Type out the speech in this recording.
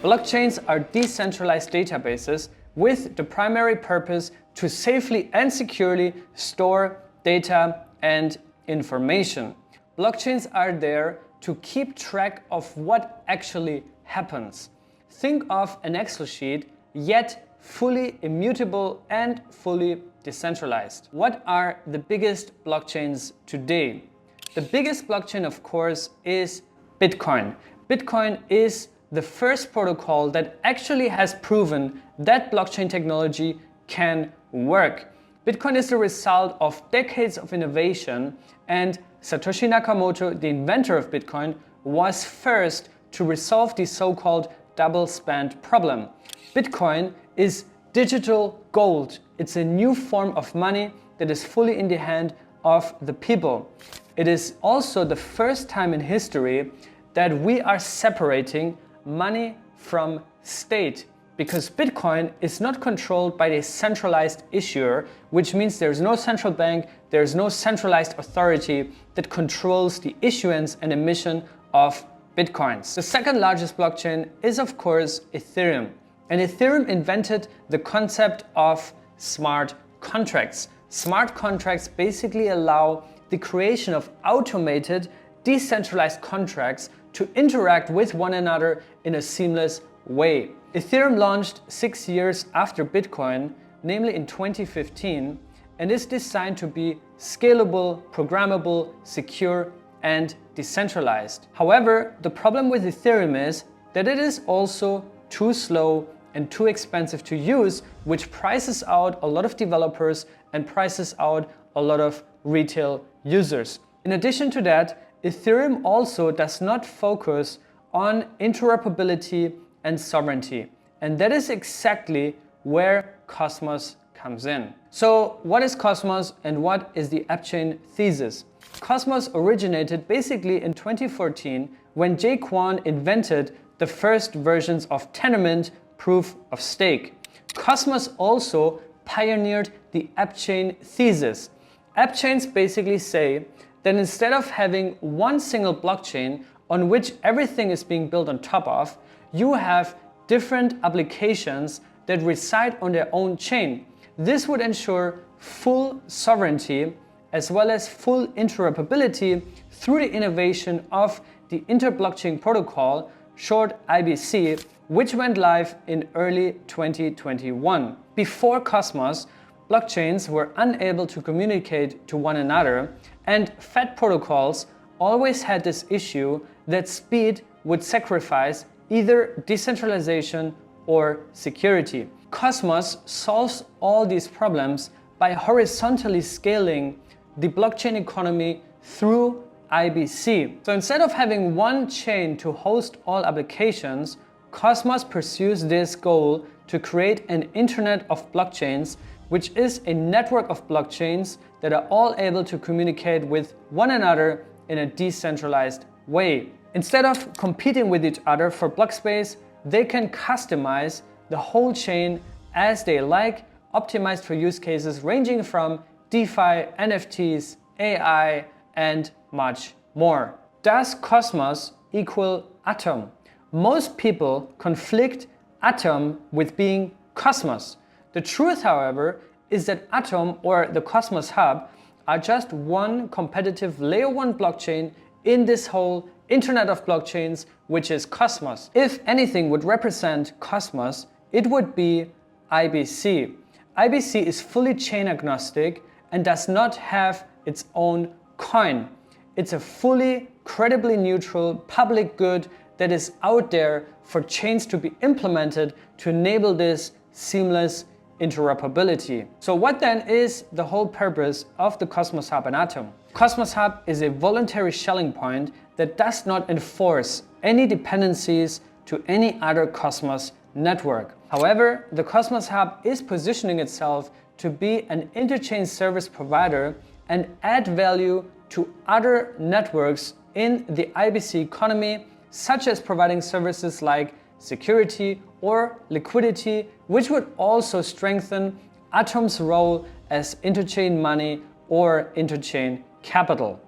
Blockchains are decentralized databases with the primary purpose to safely and securely store data and information. Blockchains are there to keep track of what actually happens. Think of an Excel sheet, yet fully immutable and fully decentralized. What are the biggest blockchains today? The biggest blockchain, of course, is Bitcoin. Bitcoin is the first protocol that actually has proven that blockchain technology can work. Bitcoin is the result of decades of innovation, and Satoshi Nakamoto, the inventor of Bitcoin, was first to resolve the so-called double spend problem. Bitcoin is digital gold. It's a new form of money that is fully in the hand of the people. It is also the first time in history that we are separating money from state, because Bitcoin is not controlled by a centralized issuer, which means there's no central bank, there's no centralized authority that controls the issuance and emission of Bitcoins. The second largest blockchain is, of course, Ethereum. And Ethereum invented the concept of smart contracts. Smart contracts basically allow the creation of automated, decentralized contracts to interact with one another in a seamless way. Ethereum launched 6 years after Bitcoin, namely in 2015, and is designed to be scalable, programmable, secure, and decentralized. However, the problem with Ethereum is that it is also too slow and too expensive to use, which prices out a lot of developers and prices out a lot of retail users. In addition to that, Ethereum also does not focus on interoperability and sovereignty. And that is exactly where Cosmos comes in. So what is Cosmos and what is the AppChain thesis? Cosmos originated basically in 2014 when Jae Kwon invented the first versions of Tendermint proof of stake. Cosmos also pioneered the AppChain thesis. AppChains basically say that instead of having one single blockchain on which everything is being built on top of, you have different applications that reside on their own chain. This would ensure full sovereignty as well as full interoperability through the innovation of the Inter-Blockchain Protocol, short IBC, which went live in early 2021. Before Cosmos, blockchains were unable to communicate to one another, and fat protocols always had this issue that speed would sacrifice either decentralization or security. Cosmos solves all these problems by horizontally scaling the blockchain economy through IBC. So instead of having one chain to host all applications, Cosmos pursues this goal to create an internet of blockchains, which is a network of blockchains that are all able to communicate with one another in a decentralized way. Instead of competing with each other for block space, they can customize the whole chain as they like, optimized for use cases ranging from DeFi, NFTs, AI, and much more. Does Cosmos equal Atom? Most people conflict Atom with being Cosmos. The truth, however, is that Atom or the Cosmos Hub are just one competitive layer 1 blockchain in this whole internet of blockchains, which is Cosmos. If anything would represent Cosmos, it would be IBC. IBC is fully chain agnostic and does not have its own coin. It's a fully credibly neutral public good that is out there for chains to be implemented to enable this seamless interoperability. So what then is the whole purpose of the Cosmos Hub and Atom? Cosmos Hub is a voluntary shelling point that does not enforce any dependencies to any other Cosmos network. However, the Cosmos Hub is positioning itself to be an interchain service provider and add value to other networks in the IBC economy, such as providing services like security or liquidity, which would also strengthen Atom's role as interchain money or interchain capital.